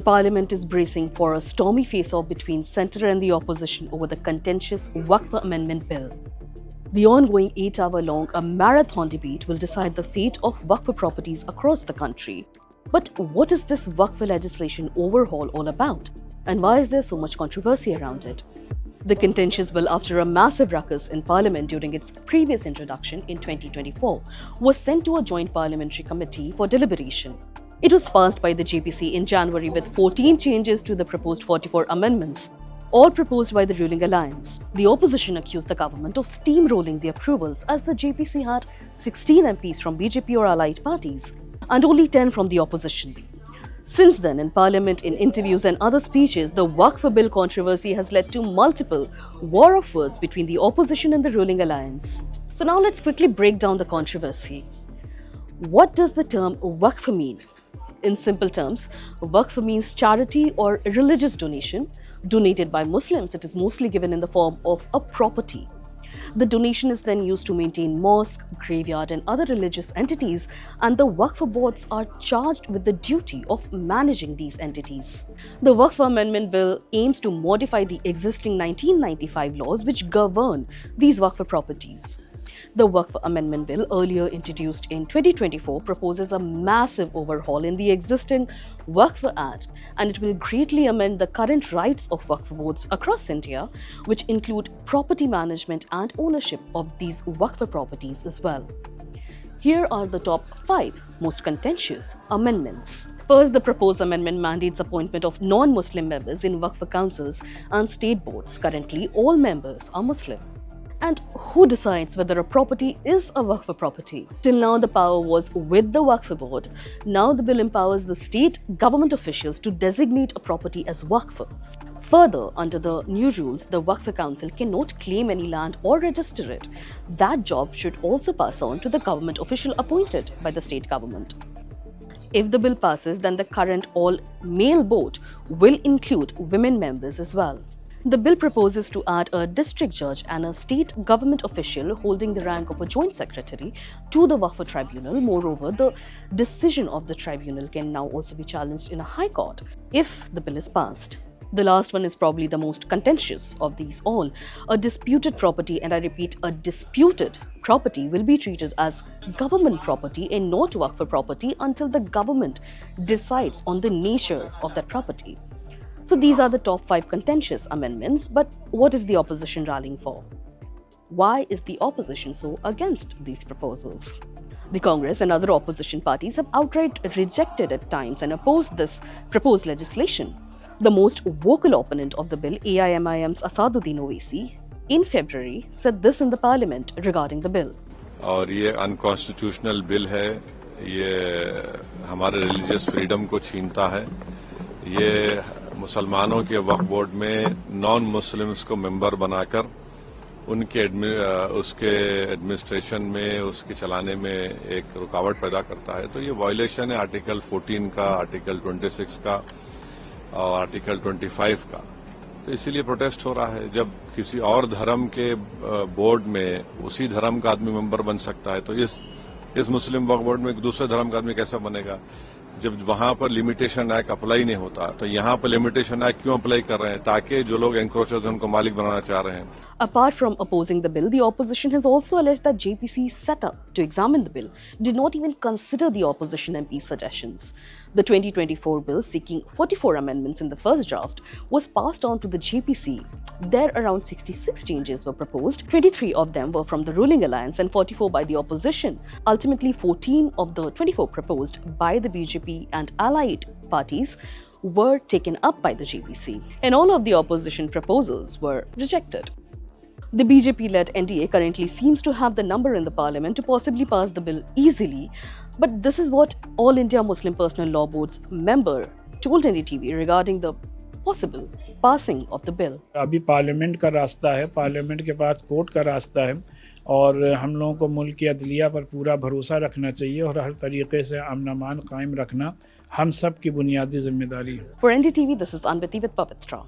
parliament is bracing for a stormy face-off between centre and the opposition over the contentious Waqf Amendment Bill. The ongoing 8-hour-long marathon debate will decide the fate of Waqf properties across the country. But what is this Waqf legislation overhaul all about? And why is there so much controversy around it? The contentious bill, after a massive ruckus in Parliament during its previous introduction in 2024, was sent to a joint parliamentary committee for deliberation. It was passed by the JPC in January with 14 changes to the proposed 44 amendments, all proposed by the ruling alliance. The opposition accused the government of steamrolling the approvals, as the JPC had 16 MPs from BJP or allied parties and only 10 from the opposition. Since then, in Parliament, in interviews and other speeches, the Waqf Bill controversy has led to multiple war of words between the opposition and the ruling alliance. So now let's quickly break down the controversy. What does the term Waqf mean? In simple terms, Waqf means charity or religious donation. Donated by Muslims, it is mostly given in the form of a property. The donation is then used to maintain mosque, graveyard and other religious entities, and the Waqf boards are charged with the duty of managing these entities. The Waqf Amendment Bill aims to modify the existing 1995 laws which govern these Waqf properties. The Waqf Amendment Bill, earlier introduced in 2024, proposes a massive overhaul in the existing Waqf Act, and it will greatly amend the current rights of Waqf boards across India, which include property management and ownership of these Waqf properties as well. Here are the top 5 most contentious amendments. First, the proposed amendment mandates appointment of non-Muslim members in Waqf councils and state boards. Currently, all members are Muslim. And who decides whether a property is a Waqf property? Till now, the power was with the Waqf board. Now, the bill empowers the state government officials to designate a property as Waqf. Further, under the new rules, the Waqf Council cannot claim any land or register it. That job should also pass on to the government official appointed by the state government. If the bill passes, then the current all-male board will include women members as well. The bill proposes to add a district judge and a state government official holding the rank of a joint secretary to the Waqf tribunal. Moreover, the decision of the tribunal can now also be challenged in a high court if the bill is passed. The last one is probably the most contentious of these all. A disputed property, and I repeat, a disputed property, will be treated as government property and not Waqf property until the government decides on the nature of that property. So these are the top 5 contentious amendments, but what is the opposition rallying for? Why is the opposition so against these proposals? The Congress and other opposition parties have outright rejected at times and opposed this proposed legislation. The most vocal opponent of the bill, AIMIM's Asaduddin Owaisi, in February said this in the parliament regarding the bill. और ये unconstitutional bill है, ये हमारे religious freedom को छीनता है, ये मुसलमानों के वक्फ बोर्ड में नॉन मुस्लिम्स को मेंबर बनाकर उनके उसके एडमिनिस्ट्रेशन में, उसके चलाने में एक रुकावट पैदा करता है। तो ये वायलेशन है आर्टिकल 14 का, आर्टिकल 26 का और आर्टिकल 25 का। तो इसीलिए प्रोटेस्ट हो रहा है। जब किसी और धर्म के बोर्ड में उसी धर्म का आदमी मेंबर बन सकता है, तो इस मुस्लिम वक्फ बोर्ड में एक दूसरे धर्म का आदमी कैसा बनेगा? जब वहां पर लिमिटेशन एक्ट अप्लाई नहीं होता, तो यहाँ पर लिमिटेशन एक्ट क्यों अप्लाई कर रहे हैं? ताकि जो लोग एंक्रोचर्स हैं उनको मालिक बनाना चाह रहे हैं। Apart from opposing the bill, the opposition has also alleged that JPC set up to examine the bill did not even consider the opposition MP's suggestions. The 2024 bill, seeking 44 amendments in the first draft, was passed on to the JPC. There, around 66 changes were proposed. 23 of them were from the ruling alliance and 44 by the opposition. Ultimately, 14 of the 24 proposed by the BJP and allied parties were taken up by the JPC, and all of the opposition proposals were rejected. The BJP-led NDA currently seems to have the number in the parliament to possibly pass the bill easily, but this is what All India Muslim Personal Law Board's member told NDTV regarding the possible passing of the bill. अभी parliament का रास्ता है, parliament के बाद court का रास्ता है, और हम लोगों को मुल्क की अदलिया पर पूरा भरोसा रखना चाहिए और हर तरीके से अमन अमान कायम रखना हम सब की बुनियादी जिम्मेदारी है। For NDTV, this is Anviti with Pavitra.